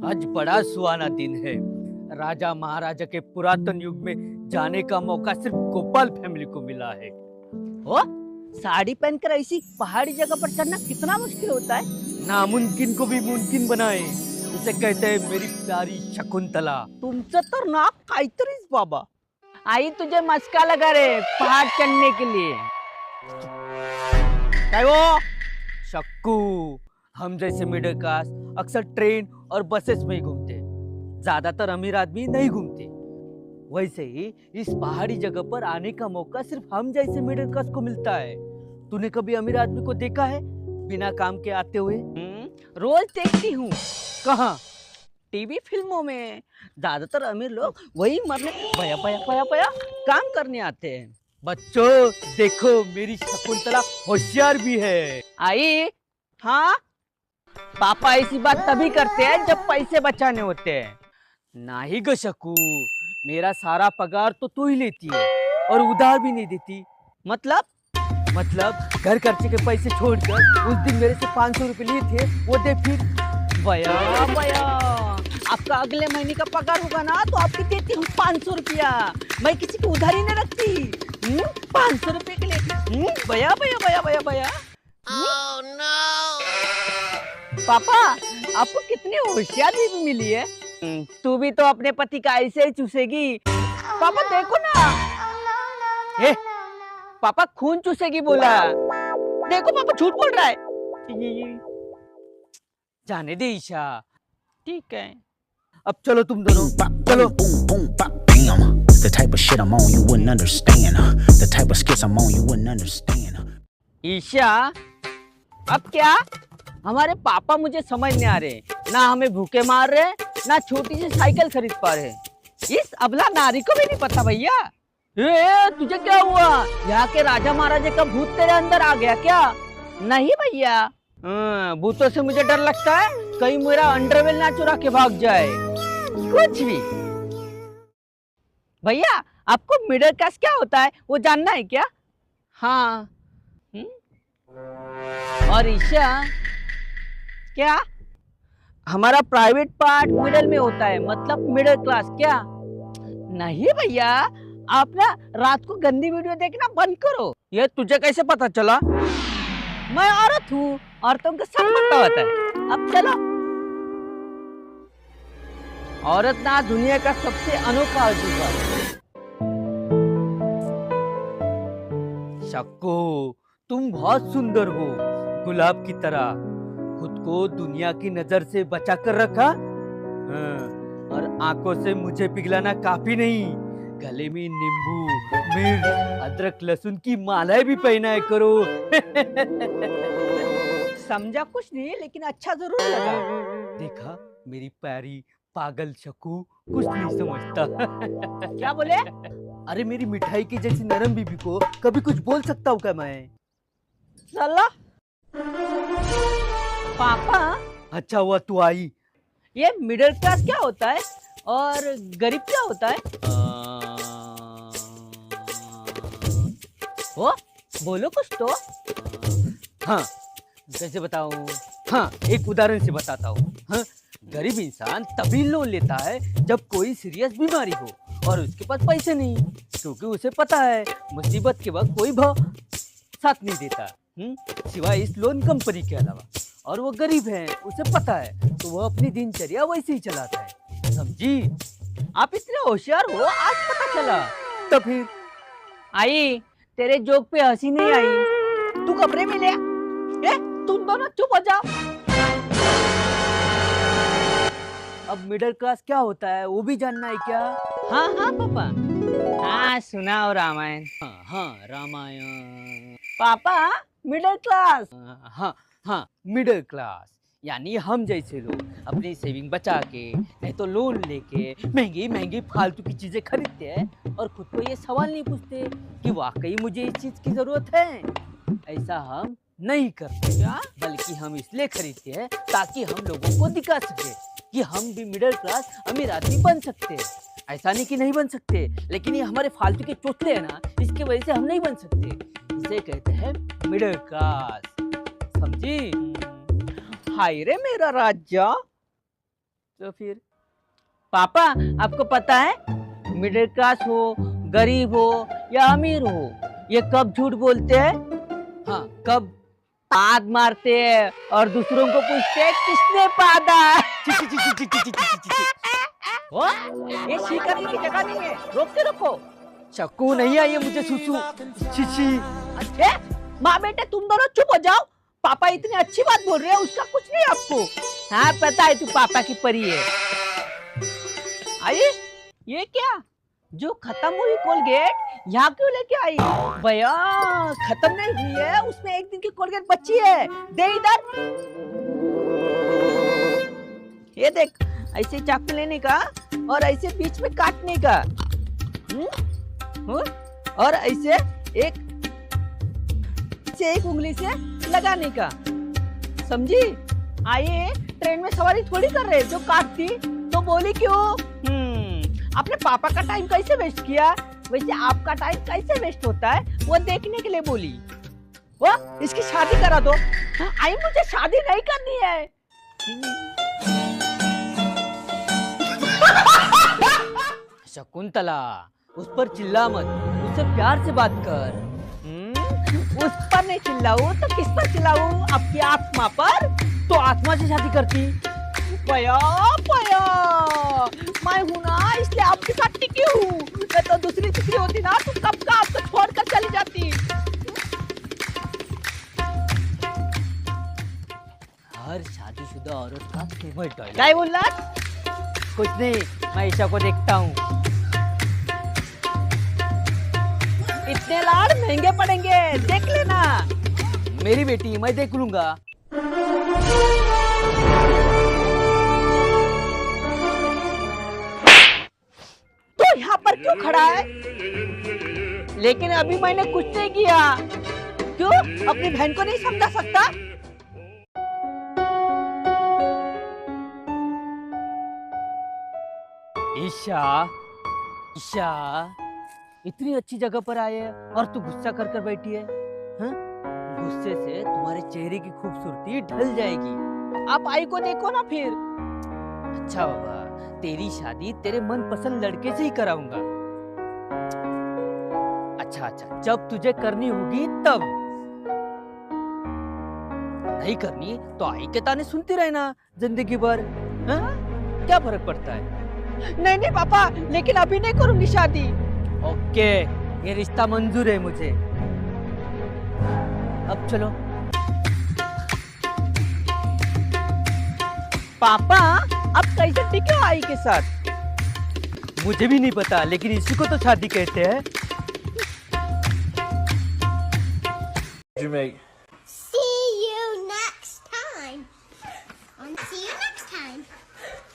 आज बड़ा सुहाना दिन है। राजा महाराजा के पुरातन युग में जाने का मौका सिर्फ गोपाल फैमिली को मिला है। ओ, साड़ी पहनकर ऐसी पहाड़ी जगह पर चढ़ना कितना मुश्किल होता है। नामुमकिन को भी मुमकिन बनाए, उसे कहते हैं मेरी प्यारी शकुंतला। तुमचं तर नाक काहीतरीच बाबा। आई तुझे मस्का लगा रे पहाड़ चढ़ने के लिए। क्या वो? शक्कू, हम जैसे मिडिल क्लास अक्सर ट्रेन और बसेस में ही घूमते हैं। ज्यादातर अमीर आदमी नहीं घूमते। वैसे ही इस पहाड़ी जगह पर आने का मौका सिर्फ हम जैसे मिडिल क्लास को मिलता है। तूने कभी अमीर आदमी को देखा है बिना काम के आते हुए? रोज देखती हूँ। कहाँ? टीवी फिल्मों में। ज्यादातर अमीर लोग वही मरने पया पया पया पया काम करने आते हैं। बच्चों देखो, मेरी शकुंतला होशियार भी है। आई, हाँ, पापा ऐसी बात तभी करते हैं जब पैसे बचाने होते हैं। नहीं ग शकू, मेरा सारा पगार तो तू ही लेती है और उधार भी नहीं देती। मतलब घर खर्चे के पैसे छोड़कर उस दिन मेरे से 500 रुपए लिए थे, वो दे फिर। भैया भैया, आपका अगले महीने का पगार होगा ना तो आपकी देती हूँ 500 रुपया। मैं किसी को उधारी नहीं रखती। 500 रुपए के लिए भैया भैया भैया भैया भैया। Oh, no! पापा, आपको कितनी होशियारी भी मिली है। तू भी तो अपने पति का ऐसे ही चूसेगी। पापा देखो ना। ए, पापा खून चूसेगी बोला। देखो पापा झूठ बोल रहा है। जाने दे ईशा। ठीक है, अब चलो तुम दोनों, चलो। The type of shit I'm on you wouldn't understand. The type of skits I'm on you wouldn't understand. Isha, अब क्या? हमारे पापा मुझे समझ नहीं आ रहे। ना हमें भूखे मार रहे, ना छोटी सी साइकिल खरीद पा रहे। इस अबला नारी को भी नहीं पता भैया। तुझे क्या हुआ? यहाँ के राजा महाराजा का भूत तेरे अंदर आ गया क्या? नहीं भैया, भूतों से मुझे डर लगता है कहीं मेरा अंडरवेयर ना चुरा के भाग जाए। कुछ भी। भैया, आपको मिडिल क्लास क्या होता है वो जानना है क्या? हाँ। और ईशा, क्या? हमारा प्राइवेट पार्ट मिडिल में होता है, मतलब मिडिल क्लास क्या? नहीं भैया, आप ना रात को गंदी वीडियो देखना बंद करो। ये तुझे कैसे पता चला? मैं औरत हूँ, औरतों को सब पता होता है। अब चलो। औरत ना दुनिया का सबसे अनोखा अजूबा है। शक्कू, तुम बहुत सुंदर हो, गुलाब की तरह। खुद को दुनिया की नजर से बचा कर रखा। और आंखों से मुझे पिघलाना काफी नहीं, गले में नींबू, मिर्च, अदरक, लहसुन की मालाएं भी पहनाया करो। समझा कुछ नहीं, लेकिन अच्छा जरूर लगा। देखा, मेरी प्यारी पागल शकू कुछ नहीं समझता। क्या बोले? अरे मेरी मिठाई की जैसी नरम बीबी को कभी कुछ बोल सकता हूँ क्या मैं? साला पापा, अच्छा हुआ तू आई। ये मिडिल क्लास क्या होता है और गरीब क्या होता है? ओ, बोलो कुछ तो। हाँ, कैसे बताऊं? हाँ, एक उदाहरण से बताता हूँ। हाँ, गरीब इंसान तभी लोन लेता है जब कोई सीरियस बीमारी हो और उसके पास पैसे नहीं, क्योंकि उसे पता है मुसीबत के वक्त कोई साथ नहीं देता, सिवाय इस लोन कंपनी के अलावा। और वो गरीब है, उसे पता है, तो वो अपनी दिनचर्या वैसे ही चलाता है। समझी? आप इतने होशियार हो, आज पता चला। तो फिर आई, तेरे जोक पे हंसी नहीं आई। तू कमरे में ले। तुम दोनों चुप हो जाओ। अब मिडिल क्लास क्या होता है वो भी जानना है क्या? हाँ हाँ पापा, हाँ सुनाओ रामायण। हाँ, रामायण। पापा, मिडिल क्लास। हाँ हाँ, मिडिल क्लास यानी हम जैसे लोग अपनी सेविंग बचा के, नहीं तो लोन लेके महंगी महंगी फालतू की चीजें खरीदते हैं और खुद को ये सवाल नहीं पूछते कि वाकई मुझे इस चीज की जरूरत है। ऐसा हम नहीं करते, बल्कि हम इसलिए खरीदते हैं ताकि हम लोगों को दिखा सके कि हम भी मिडिल क्लास अमीर आदमी बन सकते हैं। ऐसा नहीं कि नहीं बन सकते, लेकिन ये हमारे फालतू के चोचले हैं ना, इसकी वजह से हम नहीं बन सकते। इसे कहते हैं मिडिल क्लास। समझी? हाय रे मेरा राजा, तो फिर पापा, आपको पता है मिडिल क्लास हो, गरीब हो या अमीर हो, ये कब झूठ बोलते हैं? हाँ, कब? पाद मारते हैं और दूसरों को पूछते हैं किसने पादा। ची ची ची ची ची ची ची ची ची। वो ये शी करने की जगह नहीं है, रोक के रखो। चक्कू नहीं आई है मुझे सुसु। छी छी। अच्छे माँ बेटे तुम दोनों चुप हो जाओ। पापा इतनी अच्छी बात बोल रहे हैं, उसका कुछ नहीं आपको। हाँ पता है तू पापा की परी है। आइए, ये क्या जो खत्म हुई कोलगेट यहाँ क्यों लेके आई? भैया खत्म नहीं हुई है, उसमें एक दिन की कोलगेट बची है, दे इधर। ये देख, ऐसे चाकू लेने का और ऐसे बीच में काटने का। और ऐसे एक उंगली से लगाने का, समझी? आइए, ट्रेन में सवारी थोड़ी कर रहे जो काटती तो बोली क्यों? आपने पापा का टाइम कैसे वेस्ट किया, वैसे आपका टाइम कैसे वेस्ट होता है वो देखने के लिए बोली। वो इसकी शादी करा दो। हाँ, आई मुझे शादी नहीं करनी है। शकुंतला, उस पर चिल्ला मत, उससे प्यार से बात कर। उस पर नहीं चिल्लाऊं तो किस पर चिल्लाऊं? आपकी आत्मा पर। तो आत्मा से शादी करती। भैया भैया, मैं हूं ना इसलिए आपके साथ टिकी हूँ, मैं तो दूसरी चिकरी होती ना तो कब का आपको छोड़कर चली जाती। हर शादीशुदा औरत का फेमस डायलॉग। क्या बोल रहा? कुछ नहीं, मैं ईशा को देखता हूँ। इतने लाड़ महंगे पड़ेंगे, देख लेना। मेरी बेटी, मैं देख लूंगा। तो यहाँ पर क्यों खड़ा है? लेकिन अभी मैंने कुछ नहीं किया। क्यों? अपनी बहन को नहीं समझा सकता? ईशा, ईशा, इतनी अच्छी जगह पर आए हैं और तू गुस्सा कर कर बैठी है। हाँ? गुस्से से तुम्हारे चेहरे की खूबसूरती ढल जाएगी। आप आई को देखो ना फिर। अच्छा बाबा, तेरी शादी तेरे मनपसंद लड़के से ही कराऊंगा। अच्छा अच्छा, जब तुझे करनी होगी तब। नहीं करनी तो आई के ताने सुनती रहना जिंदगी भर। हाँ? क्या फर्क पड़ता है? नहीं नहीं पापा, लेकिन अभी नहीं करूंगी शादी। ओके, ये रिश्ता मंजूर है मुझे। अब चलो। पापा, आप कैसे टिके हो आई के साथ? मुझे भी नहीं पता, लेकिन इसी को तो शादी कहते हैं। You make See you next time on See